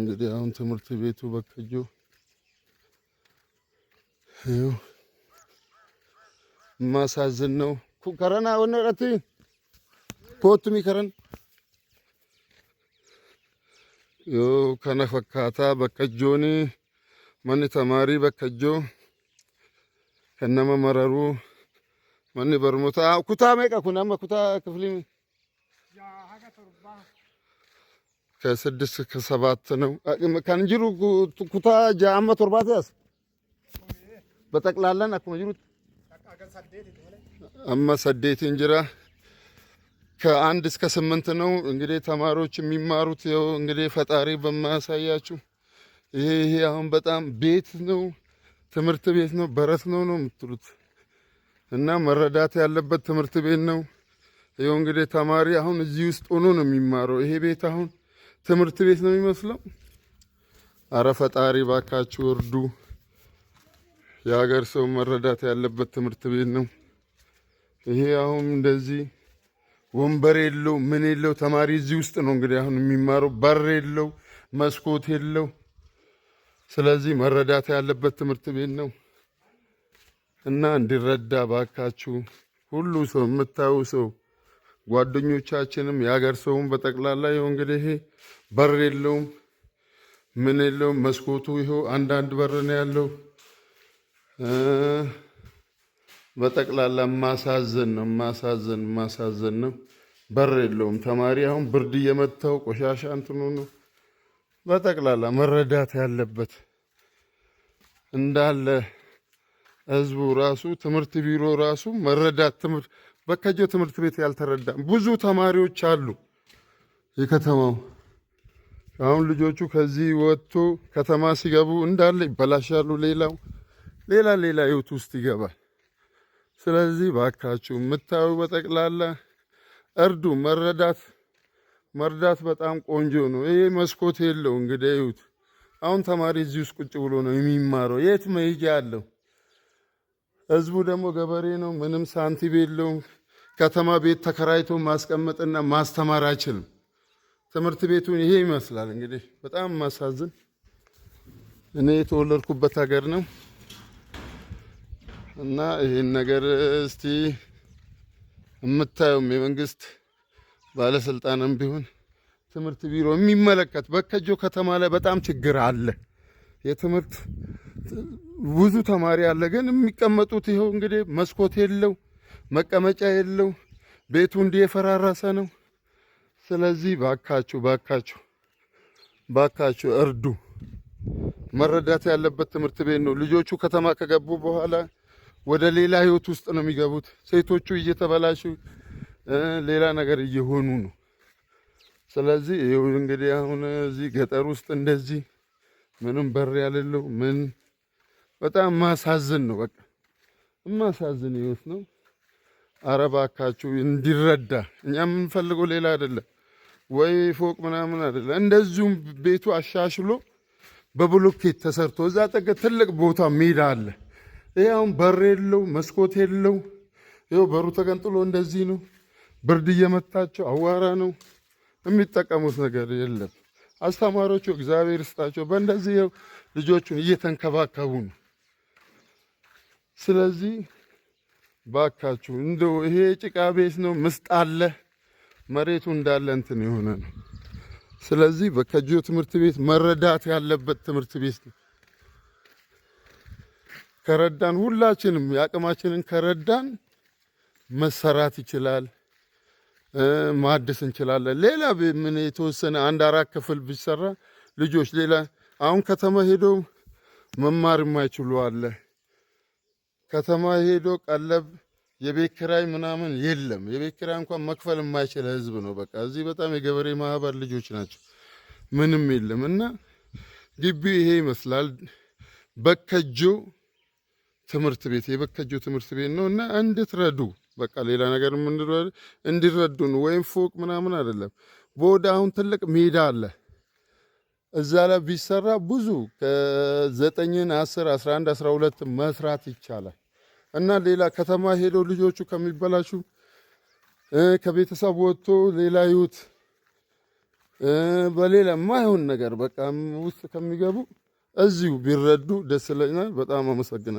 እንግዲህ አሁን ትምህርት ቤቱ በከጆ ይኸው ማሳዝን ነው። ከረና ወነረቲ ኮቱሚ ከረን ዮ ከነ ፈካታ በከጆኒ ማን ተማሪ በከጆ ከነማ መረሩ ማን በርሞታ ኩታ መቃ ኩናማ ኩታ ክፍሊ ከስድስት ከሰባት ነው ከንጅሩ ኩታ ጃአማ ቶርባት ያስ በጠቅላላን አኩ መጅሩት አማ ሰዴት እንጀራ ከአንድ እስከ 8 ነው እንግዲህ ተማሪዎች የሚማሩት። ያው እንግዲህ ፈጣሪ በማያሳያችሁ ይሄ አሁን በጣም ቤት ነው፣ ትምህርት ቤት ነው፣ በረት ነው የምትሉት እና መረዳት ያለበት ትምህርት ቤት ነው። ይኸው እንግዲህ ተማሪ አሁን እዚህ ውስጥ ሆኖ ነው የሚማረው። ይሄ ቤት አሁን ትምህርት ቤት ነው የሚመስለው። አረ ፈጣሪ ባካችሁ እርዱ። የሀገር ሰው መረዳት ያለበት ትምህርት ቤት ነው ይሄ። አሁን እንደዚህ ወንበር የለው ምን የለው ተማሪ እዚህ ውስጥ ነው እንግዲህ አሁን የሚማረው። በር የለው መስኮት የለው። ስለዚህ መረዳት ያለበት ትምህርት ቤት ነው እና እንዲረዳ ባካችሁ ሁሉ ሰው የምታዩ ሰው ጓደኞቻችንም የሀገር ሰውም በጠቅላላ ይኸው እንግዲህ ይሄ በር የለውም ምን የለውም። መስኮቱ ይኸው አንዳንድ በር ነው ያለው። በጠቅላላ ማሳዘን ነው። በር የለውም። ተማሪ አሁን ብርድ እየመታው ቆሻሻ እንትኑ ነው። በጠቅላላ መረዳት ያለበት እንዳለ ህዝቡ ራሱ ትምህርት ቢሮ ራሱ መረዳት በከጆ ትምህርት ቤት ያልተረዳ ብዙ ተማሪዎች አሉ። የከተማው አሁን ልጆቹ ከዚህ ወጥቶ ከተማ ሲገቡ እንዳለ ይበላሻሉ። ሌላ ህይወት ውስጥ ይገባል። ስለዚህ ባካችሁ የምታዩ በጠቅላላ እርዱ። መርዳት በጣም ቆንጆ ነው። ይሄ መስኮት የለው እንግዲህ ይሁት አሁን ተማሪ እዚህ ውስጥ ቁጭ ብሎ ነው የሚማረው። የት መሄጃ አለው? ህዝቡ ደግሞ ገበሬ ነው፣ ምንም ሳንቲም የለውም። ከተማ ቤት ተከራይቶ ማስቀመጥና ማስተማር አይችልም። ትምህርት ቤቱን ይሄ ይመስላል እንግዲህ። በጣም ማሳዝን። እኔ የተወለድኩበት ሀገር ነው እና ይሄን ነገር እስቲ የምታዩም የመንግስት ባለስልጣንም ቢሆን ትምህርት ቢሮ የሚመለከት በከጆ ከተማ ላይ በጣም ችግር አለ። የትምህርት ብዙ ተማሪ አለ፣ ግን የሚቀመጡት ይኸው እንግዲህ መስኮት የለው መቀመጫ የለው። ቤቱ እንዲህ የፈራረሰ ነው። ስለዚህ ባካችሁ እርዱ። መረዳት ያለበት ትምህርት ቤት ነው። ልጆቹ ከተማ ከገቡ በኋላ ወደ ሌላ ህይወት ውስጥ ነው የሚገቡት። ሴቶቹ እየተበላሹ ሌላ ነገር እየሆኑ ነው። ስለዚህ ይኸው እንግዲህ አሁን እዚህ ገጠር ውስጥ እንደዚህ ምንም በር ያለለው በጣም ማሳዝን ነው። በቃ ማሳዝን ህይወት ነው። አረ ባካችሁ እንዲረዳ። እኛ የምንፈልገው ሌላ አይደለም፣ ወይ ፎቅ ምናምን አይደለም። እንደዚሁም ቤቱ አሻሽሎ በብሎኬት ተሰርቶ እዛ ጠገ ትልቅ ቦታ ሜዳ አለ። ይሄ አሁን በር የለው መስኮት የለው። ይኸው በሩ ተገንጥሎ እንደዚህ ነው። ብርድ እየመታቸው አዋራ ነው። የሚጠቀሙት ነገር የለም። አስተማሪዎቹ እግዚአብሔር ይስጣቸው በእንደዚህ ይኸው ልጆቹን እየተንከባከቡ ነው። ስለዚህ ባካችሁ እንደው ይሄ ጭቃ ቤት ነው፣ ምስጥ አለ፣ መሬቱ እንዳለ እንትን የሆነ ነው። ስለዚህ በከጆ ትምህርት ቤት መረዳት ያለበት ትምህርት ቤት ነው። ከረዳን ሁላችንም የአቅማችንን ከረዳን መሰራት ይችላል፣ ማደስ እንችላለን። ሌላ ምን የተወሰነ 1-4 ክፍል ቢሰራ ልጆች ሌላ አሁን ከተማ ሄዶ መማር የማይችሉ አለ። ከተማ ሄዶ ቀለብ የቤት ኪራይ ምናምን የለም። የቤት ኪራይ እንኳን መክፈል የማይችል ህዝብ ነው። በቃ እዚህ በጣም የገበሬ ማህበር ልጆች ናቸው። ምንም የለም እና ግቢው ይሄ ይመስላል። በከጆ ትምህርት ቤት የበከጆ ትምህርት ቤት ነው እና እንድትረዱ በቃ ሌላ ነገር እንዲረዱ ነው። ወይም ፎቅ ምናምን አይደለም። በወደ አሁን ትልቅ ሜዳ አለ። እዛ ላይ ቢሰራ ብዙ ከ9 10 11 12 መስራት ይቻላል እና ሌላ ከተማ ሄዶ ልጆቹ ከሚበላሹ ከቤተሰብ ወጥቶ ሌላ ህይወት በሌላ ማይሆን ነገር በቃ ውስጥ ከሚገቡ እዚሁ ቢረዱ ደስ ይለኛል። በጣም አመሰግናለሁ።